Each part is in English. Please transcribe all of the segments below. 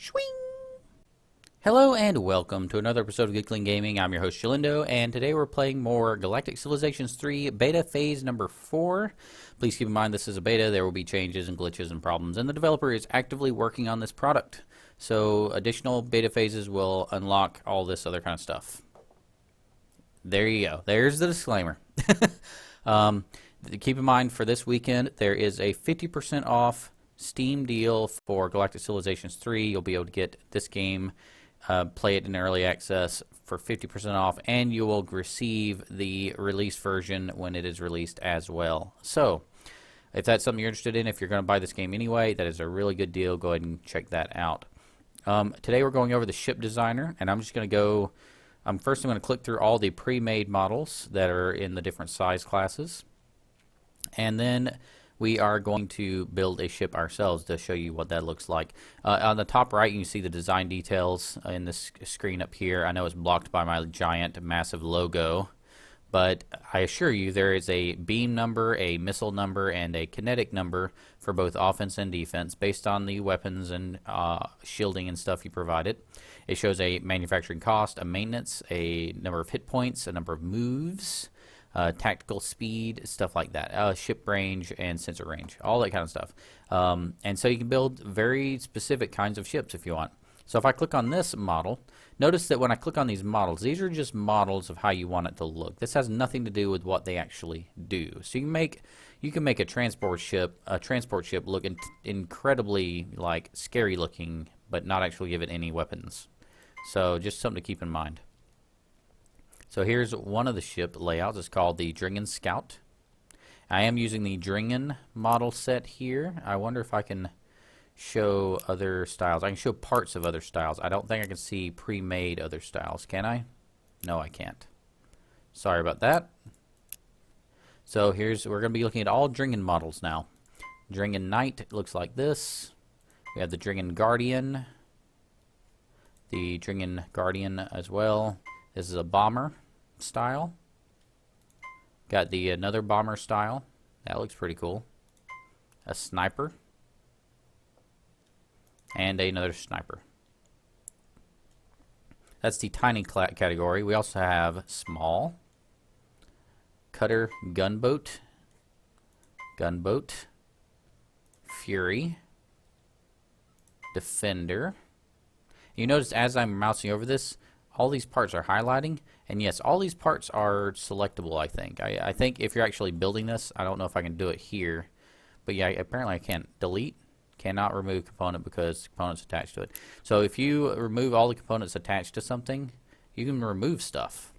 Swing! Hello and welcome to another episode of Geekling Gaming. I'm your host Shilindo, and today we're playing more Galactic Civilizations 3 Beta Phase number 4. Please keep in mind this is a beta. There will be changes and glitches and problems, and the developer is actively working on this product. So additional beta phases will unlock all this other kind of stuff. There you go. There's the disclaimer. Keep in mind for this weekend there is a 50% off Steam deal for Galactic Civilizations 3. You'll be able to get this game, play it in early access for 50% off, and you will receive the release version when it is released as well. So, if that's something you're interested in, if you're going to buy this game anyway, that is a really good deal. Go ahead and check that out. Today we're going over the ship designer, and I'm just going to go, first I'm going to click through all the pre-made models that are in the different size classes, and then we are going to build a ship ourselves to show you what that looks like. On the top right, you can see the design details in this screen up here. I know it's blocked by my giant, massive logo, but I assure you there is a beam number, a missile number, and a kinetic number for both offense and defense based on the weapons and shielding and stuff you provided. It shows a manufacturing cost, a maintenance, a number of hit points, a number of moves, tactical speed, stuff like that, ship range and sensor range, all that kind of stuff. And so you can build very specific kinds of ships if you want. So if I click on this model, notice that when I click on these models, these are just models of how you want it to look. This has nothing to do with what they actually do. So you can make a transport ship look incredibly like scary looking, but not actually give it any weapons. So just something to keep in mind. So here's one of the ship layouts. It's called the Dringen Scout. I am using the Dringen model set here. I wonder if I can show other styles. I can show parts of other styles. I don't think I can see pre-made other styles. Can I? No, I can't. Sorry about that. So we're going to be looking at all Dringen models now. Dringen Knight looks like this. We have the Dringen Guardian. The Dringen Guardian as well. This is a bomber style. Got the another bomber style. That looks pretty cool. A sniper. And another sniper. That's the tiny category. We also have small, cutter, gunboat, fury, defender. You notice as I'm mousing over this, all these parts are highlighting, and yes, all these parts are selectable, I think. I think if you're actually building this, I don't know if I can do it here, but yeah, apparently I can't. Delete, cannot remove component because components attached to it. So if you remove all the components attached to something, you can remove stuff,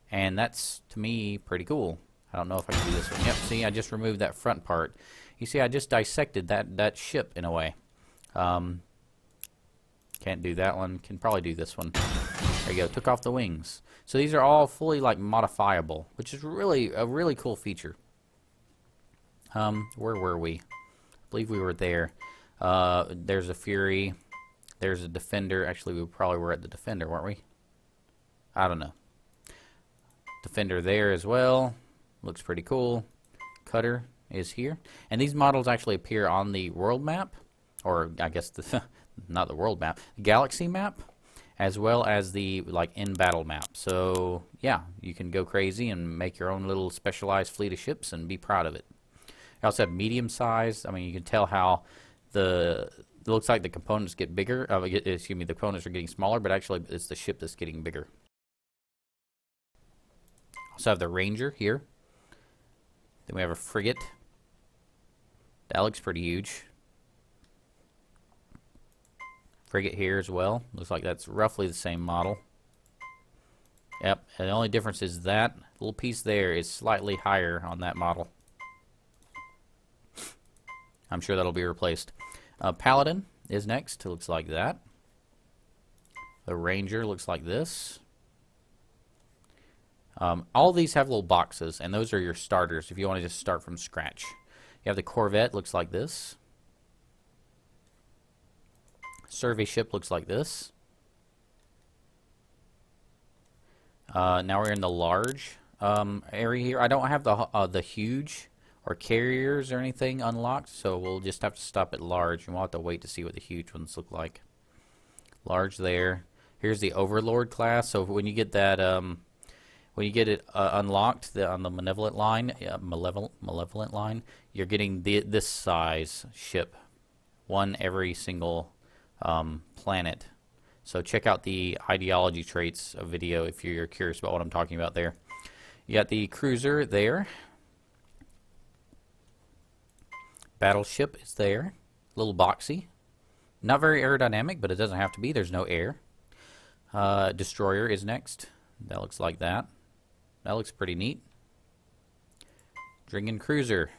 and that's, to me, pretty cool. I don't know if I can do this one. Yep, see, I just removed that front part. You see, I just dissected that ship in a way. Can't do that one. Can probably do this one. There you go. Took off the wings. So these are all fully like modifiable, which is really a really cool feature. Where were we? I believe we were there. There's a Fury. There's a Defender. Actually, we probably were at the Defender, weren't we? I don't know. Defender there as well. Looks pretty cool. Cutter is here. And these models actually appear on the world map, or I guess the not the world map, the galaxy map, as well as the like in-battle map. So yeah, you can go crazy and make your own little specialized fleet of ships and be proud of it. You also have medium-sized. I mean, you can tell how it looks like the components get bigger. Excuse me, the components are getting smaller, but actually it's the ship that's getting bigger. Also have the Ranger here. Then we have a frigate. That looks pretty huge. Frigate here as well. Looks like that's roughly the same model. Yep, and the only difference is that little piece there is slightly higher on that model. I'm sure that'll be replaced. Paladin is next. It looks like that. The Ranger looks like this. All these have little boxes, and those are your starters if you want to just start from scratch. You have the Corvette, looks like this. Survey ship looks like this. Now we're in the large area here. I don't have the huge or carriers or anything unlocked, so we'll just have to stop at large, and we'll have to wait to see what the huge ones look like. Large there. Here's the Overlord class. So when you get that, when you get it unlocked on the malevolent line, malevolent line, you're getting this size ship, one every single planet. So check out the ideology traits video if you're curious about what I'm talking about there. You got the cruiser there. Battleship is there. A little boxy. Not very aerodynamic, but it doesn't have to be. There's no air. Destroyer is next. That looks like that. That looks pretty neat. Drinking cruiser.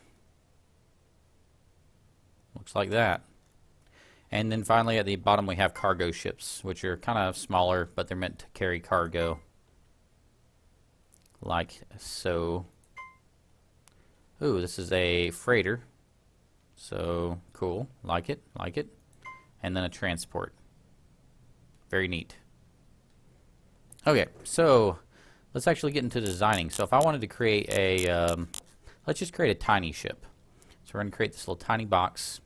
Looks like that. And then finally at the bottom we have cargo ships, which are kind of smaller, but they're meant to carry cargo. Like so. Ooh, this is a freighter. So cool. Like it, like it. And then a transport. Very neat. Okay, so let's actually get into designing. So if I wanted to create a, let's just create a tiny ship. So we're going to create this little tiny box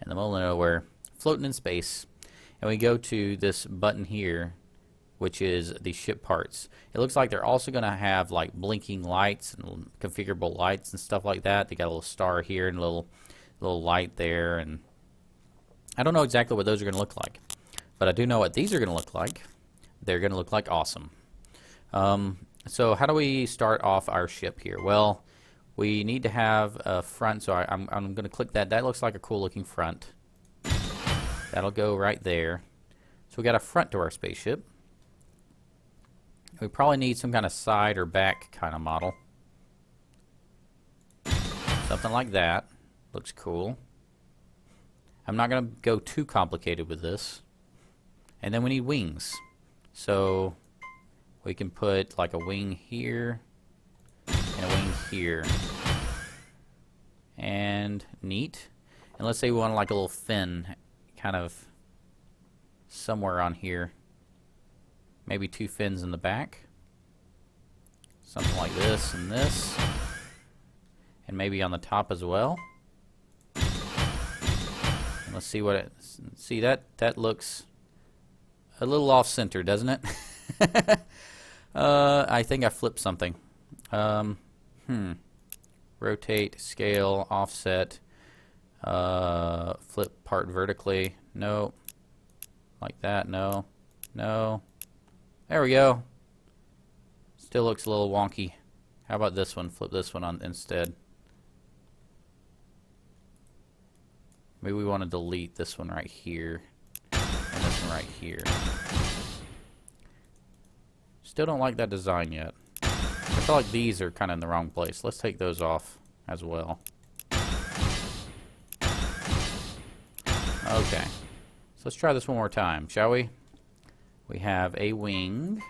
in the middle of nowhere, floating in space. And we go to this button here, which is the ship parts. It looks like they're also going to have like blinking lights and configurable lights and stuff like that. They got a little star here and a little light there, and I don't know exactly what those are going to look like, but I do know what these are going to look like. They're going to look like awesome. So how do we start off our ship here? Well, we need to have a front, so I'm going to click that. That looks like a cool looking front. That'll go right there. So we got a front to our spaceship. We probably need some kind of side or back kind of model. Something like that. Looks cool. I'm not going to go too complicated with this. And then we need wings. So we can put like a wing here and a wing here. And neat. And let's say we want like a little fin kind of somewhere on here. Maybe two fins in the back. Something like this and this. And maybe on the top as well. And let's see what it... See, that looks a little off-center, doesn't it? I think I flipped something. Rotate, scale, offset, flip part vertically. No. Like that, no. No. There we go. Still looks a little wonky. How about this one? Flip this one on instead. Maybe we want to delete this one right here and this one right here. Still don't like that design yet. I feel like these are kind of in the wrong place. Let's take those off as well. Okay. So let's try this one more time, shall we? We have a wing.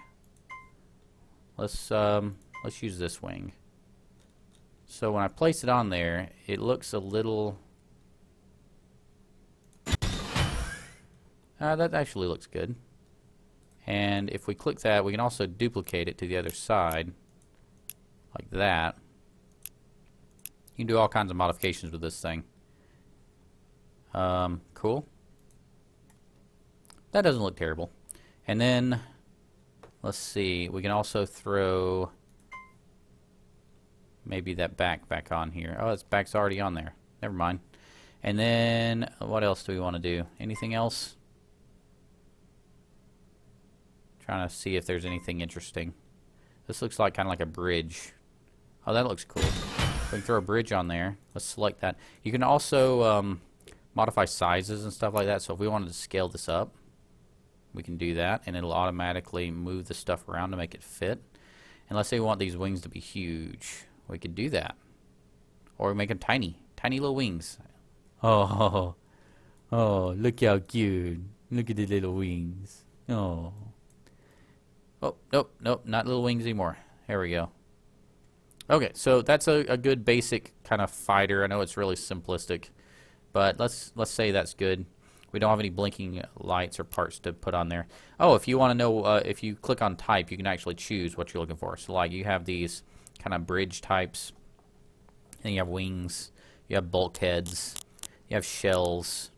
Let's use this wing. So when I place it on there, it looks a little... that actually looks good. And if we click that, we can also duplicate it to the other side, like that. You can do all kinds of modifications with this thing. Cool. That doesn't look terrible. And then, let's see, we can also throw maybe that back on here. Oh, its back's already on there. Never mind. And then, what else do we want to do? Anything else? Trying to see if there's anything interesting. This looks like kind of like a bridge. Oh, that looks cool. We can throw a bridge on there. Let's select that. You can also modify sizes and stuff like that. So if we wanted to scale this up, we can do that, and it'll automatically move the stuff around to make it fit. And let's say we want these wings to be huge. We could do that. Or make them tiny. Tiny little wings. Oh, look how cute. Look at the little wings. Oh. Oh, nope, not little wings anymore. There we go. Okay, so that's a good basic kind of fighter. I know it's really simplistic, but let's say that's good. We don't have any blinking lights or parts to put on there. Oh, if you want to know, if you click on type, you can actually choose what you're looking for. So like you have these kind of bridge types, and you have wings, you have bulkheads, you have shells,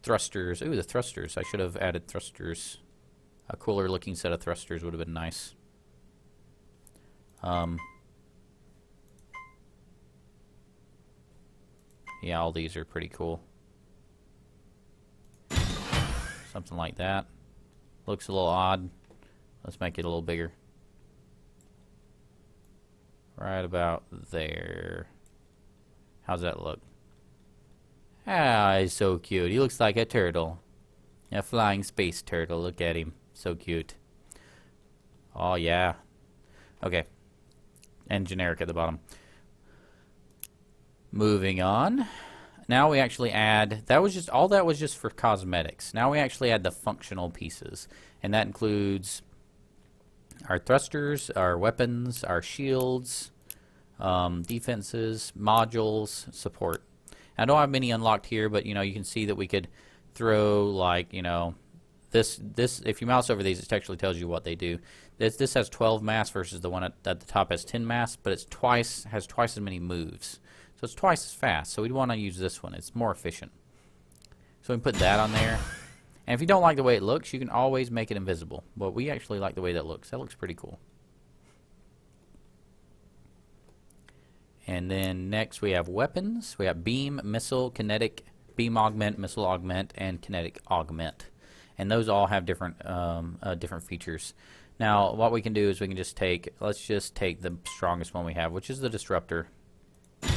thrusters. Ooh, the thrusters. I should have added thrusters. A cooler looking set of thrusters would have been nice. Yeah, all these are pretty cool. Something like that. Looks a little odd. Let's make it a little bigger. Right about there. How's that look? Ah, he's so cute. He looks like a turtle. A flying space turtle. Look at him. So cute. Oh, yeah. Okay. And generic at the bottom. Moving on. Now we actually add, all that was just for cosmetics. Now we actually add the functional pieces. And that includes our thrusters, our weapons, our shields, defenses, modules, support. I don't have many unlocked here, but you know, you can see that we could throw, like, you know, this if you mouse over these, it actually tells you what they do. This has 12 mass versus the one at the top has 10 mass, but it's has twice as many moves. So it's twice as fast. So we'd want to use this one. It's more efficient. So we can put that on there. And if you don't like the way it looks, you can always make it invisible. But we actually like the way that looks. That looks pretty cool. And then next we have weapons. We have beam, missile, kinetic, beam augment, missile augment, and kinetic augment. And those all have different different features. Now what we can do is we can just let's just take the strongest one we have, which is the disruptor.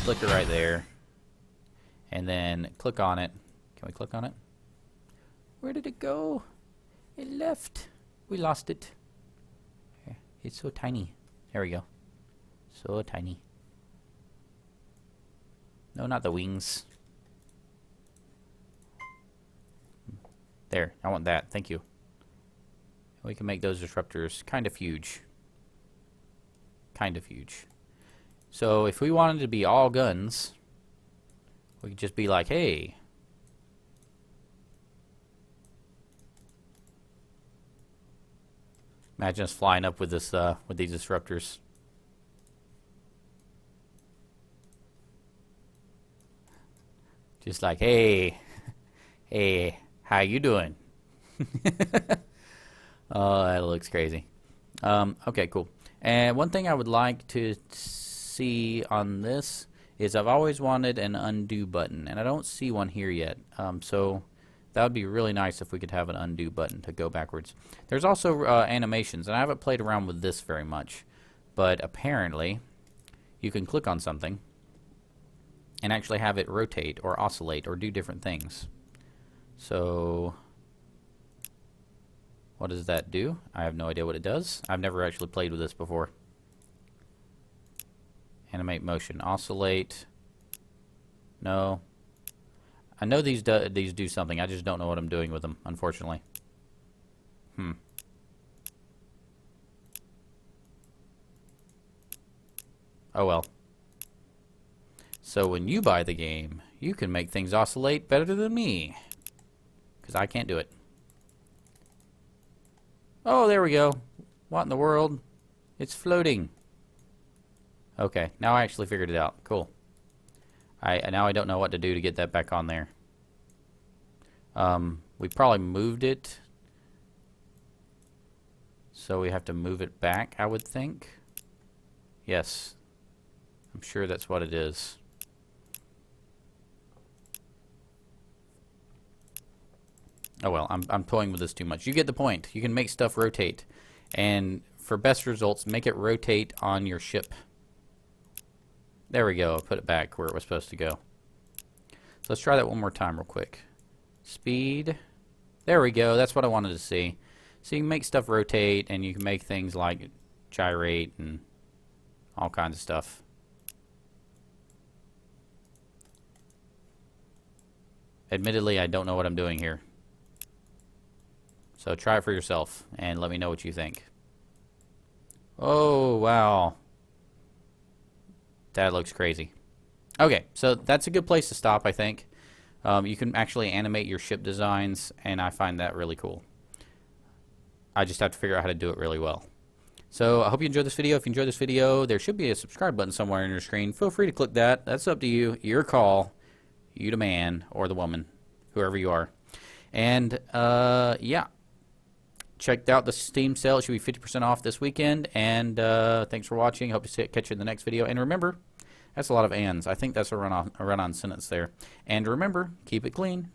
Click it right there. And then click on it. Can we click on it? Where did it go? It left. We lost it. It's so tiny. There we go. So tiny. No, not the wings. There, I want that. Thank you. We can make those disruptors kind of huge. Kind of huge. So if we wanted to be all guns, we could just be like, hey. Imagine us flying up with this with these disruptors. Just like, hey, hey, how you doing? Oh, that looks crazy. Okay, cool. And one thing I would like to see on this is I've always wanted an undo button, and I don't see one here yet. So that would be really nice if we could have an undo button to go backwards. There's also animations, and I haven't played around with this very much, but apparently you can click on something and actually have it rotate or oscillate or do different things. So what does that do? I have no idea what it does. I've never actually played with this before. Animate motion, oscillate. No. I know these do something. I just don't know what I'm doing with them, unfortunately. Oh well. So when you buy the game, you can make things oscillate better than me. Because I can't do it. Oh, there we go. What in the world? It's floating. Okay, now I actually figured it out. Cool. Now I don't know what to do to get that back on there. We probably moved it. So we have to move it back, I would think. Yes. I'm sure that's what it is. Oh well, I'm toying with this too much. You get the point. You can make stuff rotate. And for best results, make it rotate on your ship. There we go. Put it back where it was supposed to go. So let's try that one more time real quick. Speed. There we go. That's what I wanted to see. So you can make stuff rotate, and you can make things like gyrate and all kinds of stuff. Admittedly, I don't know what I'm doing here. So try it for yourself and let me know what you think. Oh, wow. That looks crazy. Okay, so that's a good place to stop, I think. You can actually animate your ship designs, and I find that really cool. I just have to figure out how to do it really well. So I hope you enjoyed this video. If you enjoyed this video, there should be a subscribe button somewhere on your screen. Feel free to click that. That's up to you. Your call. You the man or the woman, whoever you are. And yeah, checked out the Steam sale. It should be 50% off this weekend. And thanks for watching. Hope to catch you in the next video. And remember, that's a lot of ands. I think that's a run-on sentence there. And remember, keep it clean.